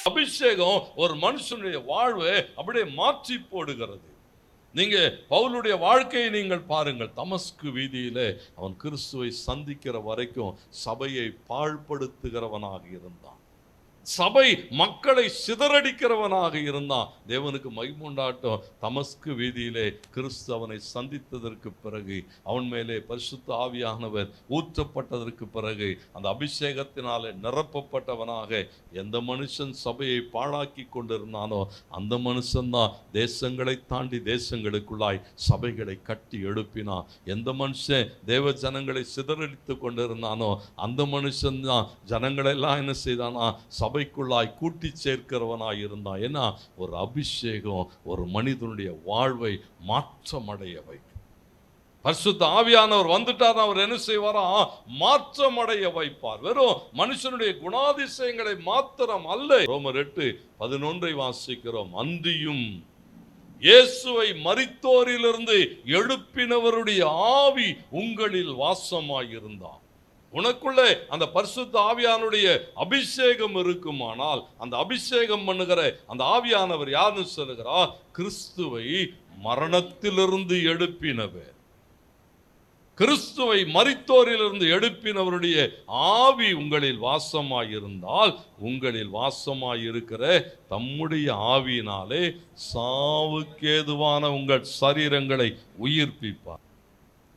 அபிஷேகம் ஒரு மனுஷனுடைய வாழ்வை அப்படியே மாற்றி போடுகிறது. நீங்க பவுலுடைய வாழ்க்கையை நீங்கள் பாருங்கள். தமஸ்கு வீதியிலே அவன் கிறிஸ்துவை சந்திக்கிற வரைக்கும் சபையை பாழ்படுத்துகிறவனாக இருந்தான். சபை மக்களை சிதறடிக்கிறவனாக இருந்தான். தேவனுக்கு மகிமை உண்டாகட்டும். தமஸ்கு வீதியிலே கிறிஸ்து அவனை சந்தித்ததற்கு பிறகு, அவன் மேலே பரிசுத்த ஆவியானவர் ஊற்றப்பட்டதற்கு பிறகு, அந்த அபிஷேகத்தினாலே நிரப்பப்பட்டவனாக எந்த மனுஷன் சபையை பாழாக்கி கொண்டிருந்தானோ அந்த மனுஷன்தான் தேசங்களை தாண்டி தேசங்களுக்குள்ளாய் சபைகளை கட்டி எழுப்பினான். எந்த மனுஷன் தேவ ஜனங்களை சிதறடித்து கொண்டிருந்தானோ அந்த மனுஷன்தான் ஜனங்களெல்லாம் என்ன செய்தானா சபைக்குள்ளாய் கூட்டி சேர்க்கிறவனாய் இருந்தான். ஏன்னா ஒரு அபிஷேகம் ஒரு மனிதனுடைய வாழ்வை மாற்றமடைய வைக்கும். பரிசுத்த ஆவியானவர் வந்துட்டார், அவர் என்ன செய்வாரா? மாற்றமடைய வைப்பார். வெறும் மனுஷனுடைய குணாதிசயங்களை மாத்திரம் அல்ல. ரோமர் 8:11 வாசிக்கிறோம். அன்றியும் இயேசுவை மரித்தோரிலிருந்து எழுப்பினவருடைய ஆவி உங்களில் வாசமாயிருந்தார். உனக்குள்ளே அந்த பரிசுத்த ஆவியானுடைய அபிஷேகம் இருக்குமானால், அந்த அபிஷேகம் பண்ணுகிற அந்த ஆவியானவர் யாருன்னு சொல்லுகிறார்? கிறிஸ்துவை மரணத்திலிருந்து எழுப்பினவர். கிறிஸ்துவை மரித்தோரிலிருந்து எழுப்பினவருடைய ஆவி உங்களில் வாசமாயிருந்தால், உங்களில் வாசமாயிருக்கிற தம்முடைய ஆவியினாலே சாவுக்கேதுவான உங்கள் சரீரங்களை உயிர்ப்பிப்பார்.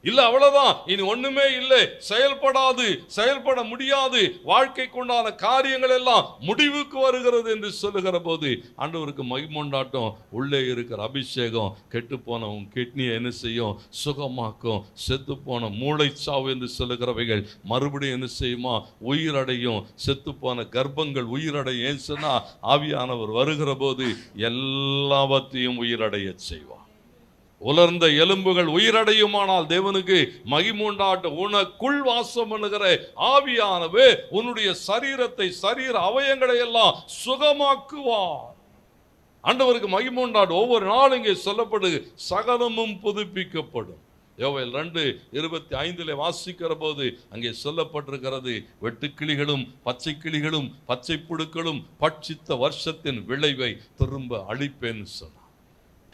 இல்ல அவ்வளவுதான், இனி ஒண்ணுமே இல்லை, செயல்படாது, செயல்பட முடியாது, வாழ்க்கைக்குண்டான காரியங்கள் எல்லாம் முடிவுக்கு வருகிறது என்று சொல்லுகிற போது ஆண்டவருக்கு மகிமை உண்டாட்டும். உள்ளே இருக்கிற அபிஷேகம் கெட்டு போன உன் கிட்னியை என்ன செய்யும்? சுகமாக்கும். செத்து போன மூளைச்சாவு என்று சொல்லுகிறவைகள் மறுபடியும் என்ன செய்யுமா? உயிரடையும். செத்து போன கர்ப்பங்கள் உயிரடையும். ஏன் சொன்னா ஆவியானவர் வருகிற போது எல்லாவற்றையும் உயிரடைய செய்வார். உலர்ந்த எலும்புகள் உயிரடையுமானால் தேவனுக்கு மகிமை உண்டாகட்டும். உனக்குள் வாசம் பண்ணுகிற ஆவியானவே உன்னுடைய சரீரத்தை, சரீர அவயங்களை எல்லாம் சுகமாக்குவார். ஆண்டவருக்கு மகிமை உண்டாகட்டும். ஒவ்வொரு நாளும் இங்கே சொல்லப்படு சகலமும் புதுப்பிக்கப்படும். யோவேல் 2:25 வாசிக்கிற போது அங்கே சொல்லப்பட்டிருக்கிறது, வெட்டுக்கிளிகளும் பச்சை கிளிகளும் பச்சை புழுக்களும் பட்சித்த வருஷத்தின் விளைவை திரும்ப அழிப்பேன்னு சொன்னார்.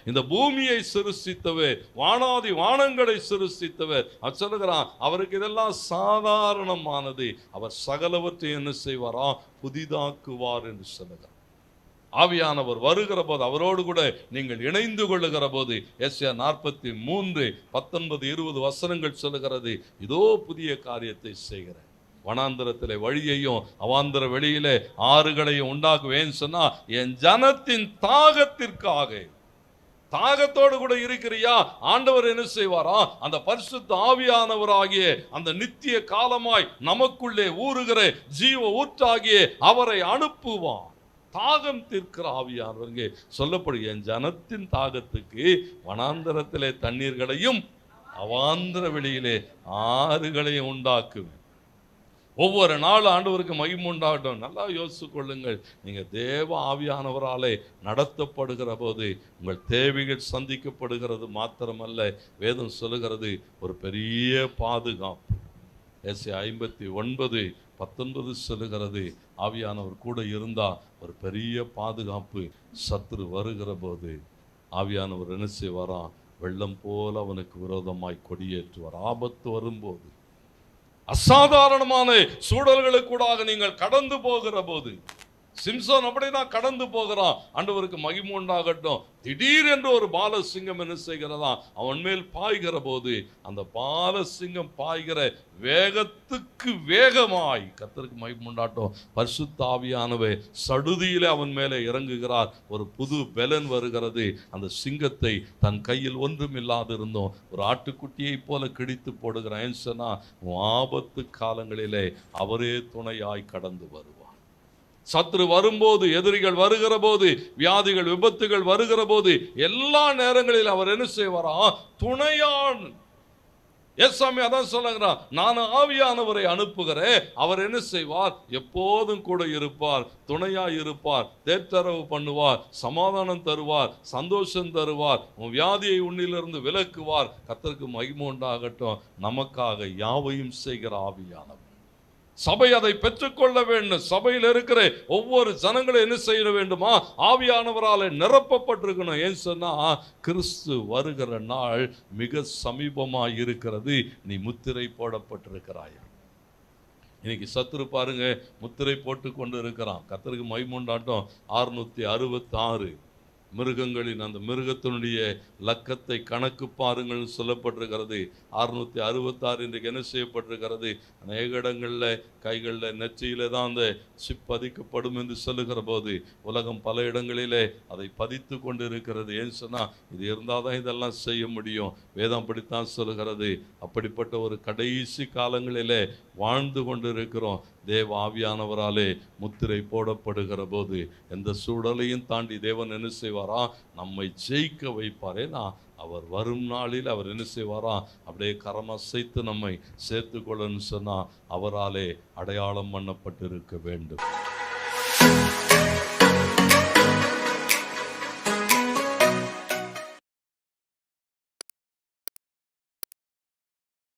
இந்த பூமியை சிருஷ்டித்தவர், வானாதி வானங்களை சிருஷ்டித்தவர், அவர் சொல்லுகிறான் அவருக்கு இதெல்லாம் சாதாரணமானது, அவர் சகலவற்றையும் என்ன செய்வாரா? புதிதாக்குவார் என்று சொல்லுகிறார். ஆவியானவர் வருகிற போது, அவரோடு கூட நீங்கள் இணைந்து கொள்ளுகிற போது, எஸ்ஐயா 43:19-20 வசனங்கள் சொல்லுகிறது, இதோ புதிய காரியத்தை செய்கிறேன், வனாந்தரத்திலே வழியையும் அவாந்தர வெளியிலே ஆறுகளையும் உண்டாக்குவேன் சொன்னா, என் ஜனத்தின் தாகத்திற்காக. தாகத்தோடு கூட இருக்கிறியா? ஆண்டவர் என்ன செய்வாரா? அந்த பரிசுத்த ஆவியானவராகிய அந்த நித்திய காலமாய் நமக்குள்ளே ஊறுகிற ஜீவ ஊற்றாகிய அவரை அனுப்புவார். தாகம் தீர்க்கிற ஆவியானவர் இங்கே சொல்லப்படுகிற என் ஜனத்தின் தாகத்துக்கு வனாந்தரத்திலே தண்ணீர்களையும் அவாந்தர வெளியிலே ஆறுகளையும் உண்டாக்குவேன். ஒவ்வொரு நாள் ஆண்டவருக்கு மகிமை உண்டாகட்டும். நல்லா யோசித்து கொள்ளுங்கள். நீங்கள் தேவ ஆவியானவராலே நடத்தப்படுகிற போது உங்கள் தேவைகள் சந்திக்கப்படுகிறது மாத்திரமல்ல, வேதம் சொல்லுகிறது ஒரு பெரிய பாதுகாப்பு. எஸ்ஐயா 59:19 சொல்லுகிறது, ஆவியானவர் கூட இருந்தால் ஒரு பெரிய பாதுகாப்பு. சத்துரு வருகிற போது ஆவியானவர் என்ன செய்வாரா? வெள்ளம் போல அவனுக்கு விரோதமாய் கொடியேற்றுவார். ஆபத்து வரும்போது, அசாதாரணமான சூழல்களுக்கூடாக நீங்கள் கடந்து போகிற போது, சிம்சோன் அப்படிதான் கடந்து போகிறான். ஆண்டவருக்கு மகிமை உண்டாகட்டும். திடீரென்று ஒரு பாலசிங்கம் என்ன செய்கிறதா? அவன் மேல் பாய்கிற போது அந்த பாலசிங்கம் பாய்கிற வேகத்துக்கு வேகமாய், கர்த்தருக்கு மகிமை உண்டாகட்டும், பரிசுத்த ஆவியானவர் சடுதியிலே அவன் மேலே இறங்குகிறார். ஒரு புது பெலன் வருகிறது. அந்த சிங்கத்தை தன் கையில் ஒன்றும் இல்லாதிருந்தோம் ஒரு ஆட்டுக்குட்டியை போல கிடித்து போடுகிறான் சொன்னா, ஆபத்து காலங்களிலே அவரே துணையாய் கடந்து வருவார். சத்துரு வரும்போது, எதிரிகள் வருகிற போது, வியாதிகள் விபத்துகள் வருகிற போது, எல்லா நேரங்களில் அவர் என்ன செய்வாரா? துணையான் ஏசாமி அதான் சொல்லுகிறார், நான் ஆவியானவரை அனுப்புகிறேன், அவர் என்ன செய்வார், எப்போதும் கூட இருப்பார், துணையாய் இருப்பார், தேற்றரவு பண்ணுவார், சமாதானம் தருவார், சந்தோஷம் தருவார், உன் வியாதியை உன்னிலிருந்து விலக்குவார். கர்த்தருக்கு மகிமை உண்டாகட்டும். நமக்காக யாவையும் செய்கிற ஆவியானவர். சபை அதை பெற்றுக்கொள்ள வேண்டும். சபையில் இருக்கிற ஒவ்வொரு ஜனங்களும் என்ன செய்ய வேண்டுமா, ஆவியானவரால் நிரப்பப்பட்டிருக்கணும். ஏன் சொன்னா, கிறிஸ்து வருகிற நாள் மிக சமீபமாய் இருக்கிறது. நீ முத்திரை போடப்பட்டிருக்கிறாய். இன்னைக்கு சத்துரு பாருங்க, முத்திரை போட்டு கொண்டு இருக்கிறான். கர்த்தருக்கு மகிமை உண்டாகட்டும். 666 மிருகங்களின் அந்த மிருகத்தினுடைய லக்கத்தை கணக்கு பாருங்கள் சொல்லப்பட்டிருக்கிறது. 666 இன்றைக்கு என்ன செய்யப்பட்டிருக்கிறது, அநேக இடங்களில் கைகளில் நெற்றியில தான் அந்த சிப் பதிக்கப்படும் என்று சொல்லுகிற போது உலகம் பல இடங்களிலே அதை பதித்து கொண்டு இருக்கிறது. ஏன்னு சொன்னால், இது இருந்தால் தான் இதெல்லாம் செய்ய முடியும். வேதம் அப்படித்தான் சொல்லுகிறது. அப்படிப்பட்ட ஒரு கடைசி காலங்களிலே வாழ்ந்து கொண்டு இருக்கிறோம். தேவ ஆவியானவராலே முத்திரை போடப்படுகிற போது எந்த சூழலையும் தாண்டி தேவன் என்ன செய்வாரா, நம்மை ஜெயிக்க வைப்பார். ஏன்னா அவர் வரும் நாளில் அவர் என்ன செய்வாரா, அப்படியே கரமசைத்து நம்மை சேர்த்து கொள்ளன்னு சொன்னா, அவராலே அடையாளம் பண்ணப்பட்டிருக்க வேண்டும்.